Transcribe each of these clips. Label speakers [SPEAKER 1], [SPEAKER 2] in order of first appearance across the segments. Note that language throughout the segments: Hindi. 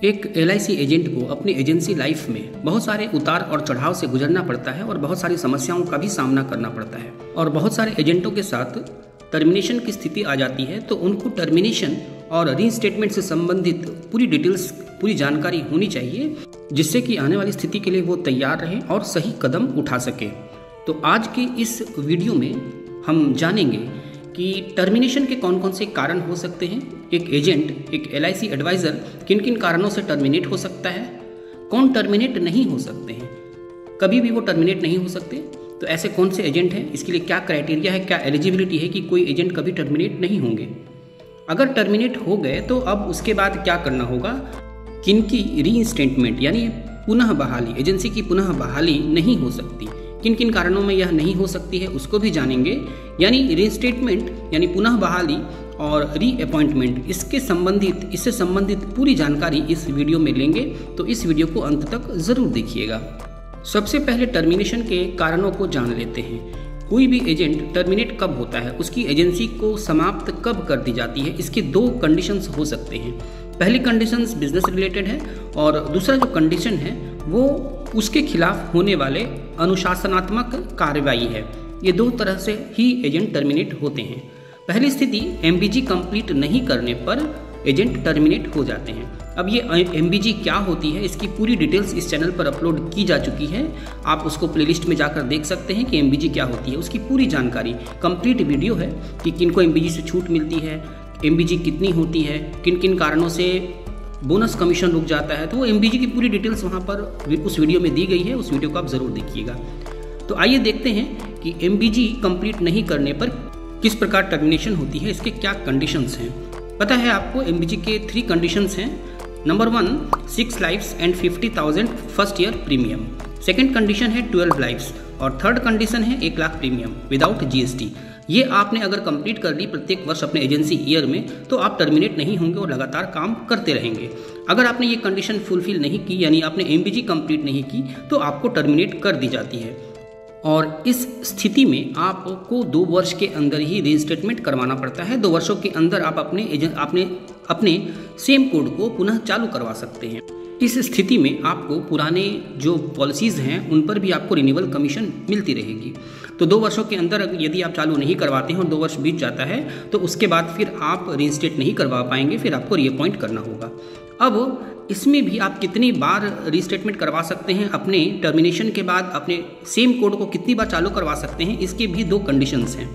[SPEAKER 1] एक LIC एजेंट को अपनी एजेंसी लाइफ में बहुत सारे उतार और चढ़ाव से गुजरना पड़ता है और बहुत सारी समस्याओं का भी सामना करना पड़ता है। और बहुत सारे एजेंटों के साथ टर्मिनेशन की स्थिति आ जाती है, तो उनको टर्मिनेशन और रीइंस्टेटमेंट से संबंधित पूरी डिटेल्स, पूरी जानकारी होनी चाहिए, जिससे कि आने वाली स्थिति के लिए वो तैयार रहे और सही कदम उठा सके। तो आज के इस वीडियो में हम जानेंगे कि टर्मिनेशन के कौन कौन से कारण हो सकते हैं, एक एजेंट, एक LIC एडवाइज़र किन किन कारणों से टर्मिनेट हो सकता है, कौन टर्मिनेट नहीं हो सकते हैं, कभी भी वो टर्मिनेट नहीं हो सकते, तो ऐसे कौन से एजेंट हैं, इसके लिए क्या क्राइटेरिया है, क्या एलिजिबिलिटी है कि कोई एजेंट कभी टर्मिनेट नहीं होंगे। अगर टर्मिनेट हो गए तो अब उसके बाद क्या करना होगा, किनकी रीइंस्टेटमेंट यानी पुनः बहाली, एजेंसी की पुनः बहाली नहीं हो सकती, किन किन कारणों में यह नहीं हो सकती है उसको भी जानेंगे। यानी रीइंस्टेटमेंट यानी पुनः बहाली और रीअपॉइंटमेंट इससे संबंधित पूरी जानकारी इस वीडियो में लेंगे, तो इस वीडियो को अंत तक ज़रूर देखिएगा। सबसे पहले टर्मिनेशन के कारणों को जान लेते हैं। कोई भी एजेंट टर्मिनेट कब होता है, उसकी एजेंसी को समाप्त कब कर दी जाती है, इसके दो कंडीशंस हो सकते हैं। पहली कंडीशंस बिजनेस रिलेटेड है और दूसरा जो कंडीशन है वो उसके खिलाफ होने वाले अनुशासनात्मक कार्रवाई है। ये दो तरह से ही एजेंट टर्मिनेट होते हैं। पहली स्थिति MBG कंप्लीट नहीं करने पर एजेंट टर्मिनेट हो जाते हैं। अब ये MBG क्या होती है, इसकी पूरी डिटेल्स इस चैनल पर अपलोड की जा चुकी है, आप उसको प्लेलिस्ट में जाकर देख सकते हैं कि MBG क्या होती है। उसकी पूरी जानकारी कंप्लीट वीडियो है कि किनको MBG से छूट मिलती है, MBG कितनी होती है, किन किन कारणों से बोनस कमीशन रुक जाता है, तो वो MBG की पूरी डिटेल्स वहाँ पर उस वीडियो में दी गई है, उस वीडियो को आप ज़रूर देखिएगा। तो आइए देखते हैं कि MBG कंप्लीट नहीं करने पर किस प्रकार टर्मिनेशन होती है, इसके क्या कंडीशंस हैं। पता है आपको MBG के 3 कंडीशंस हैं। Number 1 6 lives and 50,000 first year premium. Second condition है 12 लाइफ्स और थर्ड कंडीशन है 1 लाख प्रीमियम विदाउट GST। ये आपने अगर कंप्लीट कर ली प्रत्येक वर्ष अपने एजेंसी ईयर में, तो आप टर्मिनेट नहीं होंगे और लगातार काम करते रहेंगे। अगर आपने ये कंडीशन फुलफिल नहीं की, यानी आपने MBG कंप्लीट नहीं की, तो आपको टर्मिनेट कर दी जाती है। और इस स्थिति में आपको 2 वर्ष के अंदर ही रीइंस्टेटमेंट करवाना पड़ता है। 2 वर्षों के अंदर आप अपने सेम कोड को पुनः चालू करवा सकते हैं। इस स्थिति में आपको पुराने जो पॉलिसीज़ हैं उन पर भी आपको रिन्यूअल कमीशन मिलती रहेगी। तो 2 वर्षों के अंदर यदि आप चालू नहीं करवाते हैं और 2 वर्ष बीत जाता है, तो उसके बाद फिर आप रीइंस्टेट नहीं करवा पाएंगे, फिर आपको रीअपॉइंट करना होगा। अब इसमें भी आप कितनी बार रीस्टेटमेंट करवा सकते हैं, अपने टर्मिनेशन के बाद अपने सेम कोड को कितनी बार चालू करवा सकते हैं, इसके भी 2 कंडीशंस हैं।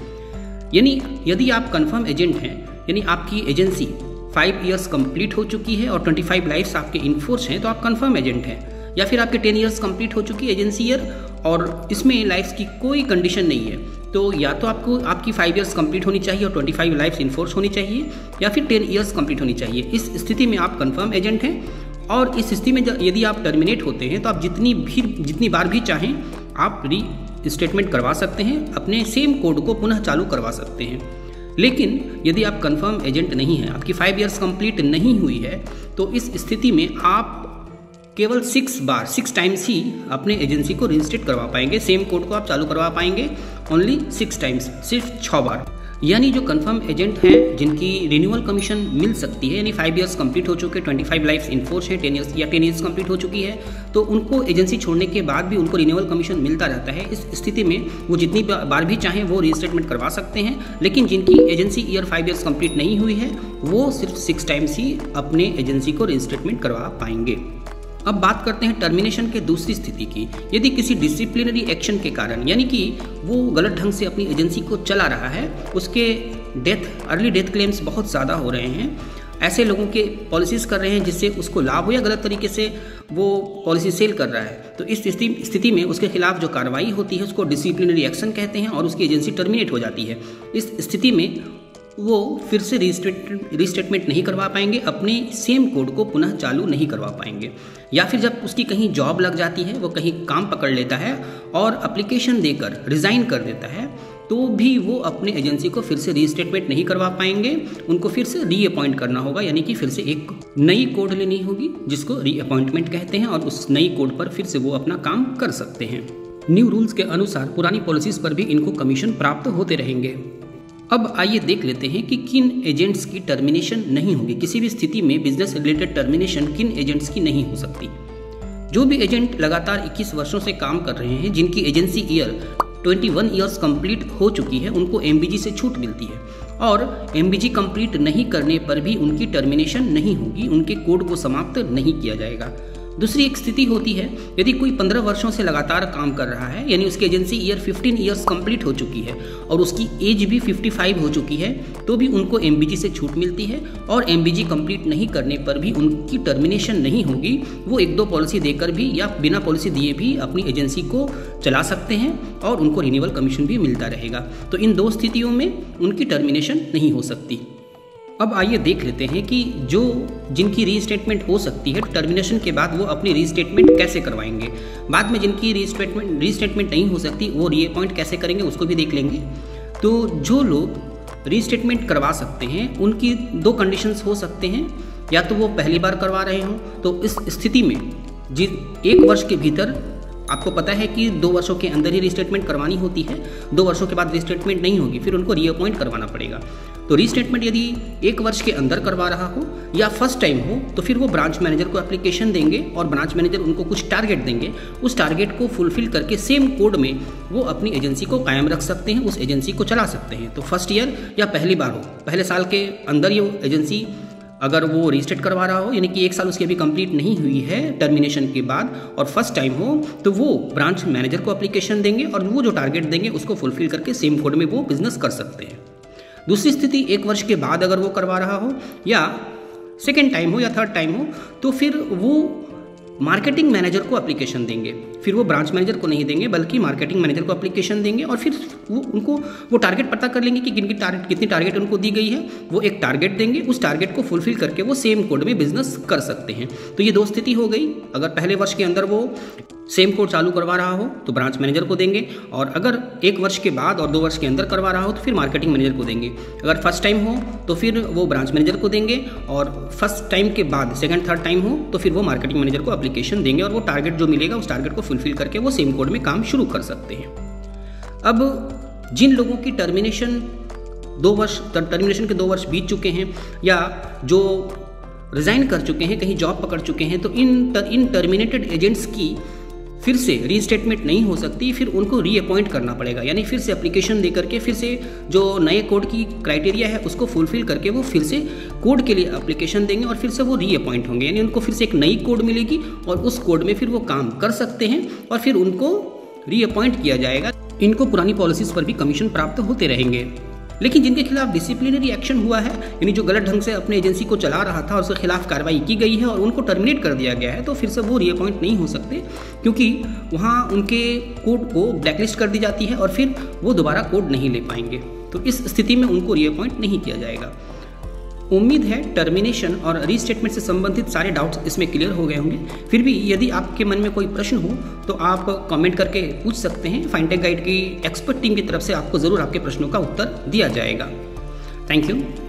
[SPEAKER 1] यानी यदि आप कंफर्म एजेंट हैं, यानी आपकी एजेंसी 5 इयर्स कंप्लीट हो चुकी है और 25 लाइफ्स आपके इनफोर्स हैं, तो आप कंफर्म एजेंट हैं। या फिर आपके 10 इयर्स कंप्लीट हो चुकी है एजेंसी ईयर और इसमें लाइफ्स की कोई कंडीशन नहीं है, तो या तो आपको आपकी 5 इयर्स कंप्लीट होनी चाहिए और 25 लाइफ्स इनफोर्स होनी चाहिए, या फिर 10 इयर्स कंप्लीट होनी चाहिए। इस स्थिति में आप कंफर्म एजेंट हैं। और इस स्थिति में यदि आप टर्मिनेट होते हैं तो आप जितनी बार भी चाहें आप रीस्टेटमेंट करवा सकते हैं, अपने सेम कोड को पुनः चालू करवा सकते हैं। लेकिन यदि आप कंफर्म एजेंट नहीं हैं, आपकी 5 इयर्स कंप्लीट नहीं हुई है, तो इस स्थिति में आप केवल 6 टाइम्स ही अपने एजेंसी को रीइंस्टेट करवा पाएंगे, सेम कोड को आप चालू करवा पाएंगे ओनली 6 टाइम्स, सिर्फ 6 बार। यानी जो कंफर्म एजेंट हैं जिनकी रिन्यूअल कमीशन मिल सकती है, यानी 5 इयर्स कंप्लीट हो चुके, 25 लाइफ्स इनफोर्स है, 10 इयर्स कंप्लीट हो चुकी है, तो उनको एजेंसी छोड़ने के बाद भी उनको रिन्यूअल कमीशन मिलता रहता है। इस स्थिति में वो जितनी बार भी चाहें वो रीस्टेटमेंट करवा सकते हैं। लेकिन जिनकी एजेंसी ईयर 5 इयर्स कंप्लीट नहीं हुई है, वो सिर्फ 6 टाइम्स ही अपने एजेंसी को रीस्टेटमेंट करवा पाएंगे। अब बात करते हैं टर्मिनेशन के दूसरी स्थिति की। यदि किसी डिसिप्लिनरी एक्शन के कारण, यानी कि वो गलत ढंग से अपनी एजेंसी को चला रहा है, उसके अर्ली डेथ क्लेम्स बहुत ज़्यादा हो रहे हैं, ऐसे लोगों के पॉलिसीज कर रहे हैं जिससे उसको लाभ हो या गलत तरीके से वो पॉलिसी सेल कर रहा है, तो इस स्थिति में उसके खिलाफ जो कार्रवाई होती है उसको डिसिप्लिनरी एक्शन कहते हैं और उसकी एजेंसी टर्मिनेट हो जाती है। इस स्थिति में वो फिर से रीस्टेटमेंट नहीं करवा पाएंगे, अपने सेम कोड को पुनः चालू नहीं करवा पाएंगे। या फिर जब उसकी कहीं जॉब लग जाती है, वो कहीं काम पकड़ लेता है और एप्लीकेशन देकर रिज़ाइन कर देता है, तो भी वो अपने एजेंसी को फिर से रीस्टेटमेंट नहीं करवा पाएंगे, उनको फिर से रीअपॉइंट करना होगा, यानी कि फिर से एक नई कोड लेनी होगी जिसको रीअपॉइंटमेंट कहते हैं, और उस नई कोड पर फिर से वो अपना काम कर सकते हैं। न्यू रूल्स के अनुसार पुरानी पॉलिसीज़ पर भी इनको कमीशन प्राप्त होते रहेंगे। अब आइए देख लेते हैं कि किन एजेंट्स की टर्मिनेशन नहीं होगी। किसी भी स्थिति में बिजनेस रिलेटेड टर्मिनेशन किन एजेंट्स की नहीं हो सकती। जो भी एजेंट लगातार 21 वर्षों से काम कर रहे हैं, जिनकी एजेंसी ईयर 21 ईयर्स कंप्लीट हो चुकी है, उनको एमबीजी से छूट मिलती है और एमबीजी कंप्लीट नहीं करने पर भी उनकी टर्मिनेशन नहीं होगी, उनके कोड को समाप्त नहीं किया जाएगा। दूसरी एक स्थिति होती है, यदि कोई 15 वर्षों से लगातार काम कर रहा है, यानी उसकी एजेंसी ईयर 15 ईयर्स कंप्लीट हो चुकी है और उसकी एज भी 55 हो चुकी है, तो भी उनको एमबीजी से छूट मिलती है और एमबीजी कंप्लीट नहीं करने पर भी उनकी टर्मिनेशन नहीं होगी। वो 1-2 पॉलिसी देकर भी या बिना पॉलिसी दिए भी अपनी एजेंसी को चला सकते हैं और उनको रिन्यूअल कमीशन भी मिलता रहेगा। तो इन 2 स्थितियों में उनकी टर्मिनेशन नहीं हो सकती। अब आइए देख लेते हैं कि जिनकी रीस्टेटमेंट हो सकती है, टर्मिनेशन के बाद वो अपनी रीस्टेटमेंट कैसे करवाएंगे। बाद में जिनकी रीस्टेटमेंट नहीं हो सकती, वो रीअपॉइंट कैसे करेंगे उसको भी देख लेंगे। तो जो लोग रीस्टेटमेंट करवा सकते हैं, उनकी 2 कंडीशंस हो सकते हैं। या तो वो पहली बार करवा रहे हों, तो इस स्थिति में 1 वर्ष के भीतर, आपको पता है कि 2 वर्षों के अंदर ही रीस्टेटमेंट करवानी होती है, 2 वर्षों के बाद रीस्टेटमेंट नहीं होगी, फिर उनको रीअपॉइंट करवाना पड़ेगा। तो रीस्टेटमेंट यदि 1 वर्ष के अंदर करवा रहा हो या फर्स्ट टाइम हो, तो फिर वो ब्रांच मैनेजर को एप्लीकेशन देंगे और ब्रांच मैनेजर उनको कुछ टारगेट देंगे। उस टारगेट को फुलफिल करके सेम कोड में वो अपनी एजेंसी को कायम रख सकते हैं, उस एजेंसी को चला सकते हैं। तो फर्स्ट ईयर या पहली बार हो, पहले साल के अंदर ये एजेंसी अगर वो रजिस्ट्रेट करवा रहा हो, यानी कि 1 साल उसकी अभी कंप्लीट नहीं हुई है टर्मिनेशन के बाद, और फर्स्ट टाइम हो, तो वो ब्रांच मैनेजर को एप्लीकेशन देंगे और वो जो टारगेट देंगे उसको फुलफिल करके सेम कोड में वो बिजनेस कर सकते हैं। दूसरी स्थिति, 1 वर्ष के बाद अगर वो करवा रहा हो या सेकेंड टाइम हो या थर्ड टाइम हो, तो फिर वो मार्केटिंग मैनेजर को एप्लीकेशन देंगे। फिर वो ब्रांच मैनेजर को नहीं देंगे, बल्कि मार्केटिंग मैनेजर को एप्लीकेशन देंगे और फिर वो टारगेट पता कर लेंगे कि कितनी टारगेट उनको दी गई है। वो एक टारगेट देंगे, उस टारगेट को फुलफिल करके वो सेम कोड में बिजनेस कर सकते हैं। तो ये 2 स्थिति हो गई। अगर पहले वर्ष के अंदर वो सेम कोड चालू करवा रहा हो तो ब्रांच मैनेजर को देंगे, और अगर 1 वर्ष के बाद और 2 वर्ष के अंदर करवा रहा हो तो फिर मार्केटिंग मैनेजर को देंगे। अगर फर्स्ट टाइम हो तो फिर वो ब्रांच मैनेजर को देंगे, और फर्स्ट टाइम के बाद सेकंड थर्ड टाइम हो तो फिर वो मार्केटिंग मैनेजर को एप्लीकेशन देंगे, और वो टारगेट जो मिलेगा उस टारगेट को फुलफिल करके वो सेम कोड में काम शुरू कर सकते हैं। अब जिन लोगों की टर्मिनेशन 2 वर्ष टर्मिनेशन के 2 वर्ष बीत चुके हैं या जो रिज़ाइन कर चुके हैं, कहीं जॉब पकड़ चुके हैं, तो इन टर्मिनेटेड एजेंट्स की फिर से रीस्टेटमेंट नहीं हो सकती, फिर उनको रीअपॉइंट करना पड़ेगा। यानी फिर से एप्लीकेशन दे करके फिर से जो नए कोड की क्राइटेरिया है उसको फुलफिल करके वो फिर से कोड के लिए एप्लीकेशन देंगे और फिर से वो रीअपॉइंट होंगे। यानी उनको फिर से एक नई कोड मिलेगी और उस कोड में फिर वो काम कर सकते हैं और फिर उनको रीअपॉइंट किया जाएगा। इनको पुरानी पॉलिसीज़ पर भी कमीशन प्राप्त होते रहेंगे। लेकिन जिनके खिलाफ डिसिप्लिनरी एक्शन हुआ है, यानी जो गलत ढंग से अपने एजेंसी को चला रहा था और उसके खिलाफ कार्रवाई की गई है और उनको टर्मिनेट कर दिया गया है, तो फिर से वो रीअपॉइंट नहीं हो सकते, क्योंकि वहाँ उनके कोड को ब्लैकलिस्ट कर दी जाती है और फिर वो दोबारा कोड नहीं ले पाएंगे। तो इस स्थिति में उनको रीअपॉइंट नहीं किया जाएगा। उम्मीद है टर्मिनेशन और रीस्टेटमेंट से संबंधित सारे डाउट्स इसमें क्लियर हो गए होंगे। फिर भी यदि आपके मन में कोई प्रश्न हो तो आप कमेंट करके पूछ सकते हैं। फाइनटेक गाइड की एक्सपर्ट टीम की तरफ से आपको ज़रूर आपके प्रश्नों का उत्तर दिया जाएगा। Thank you.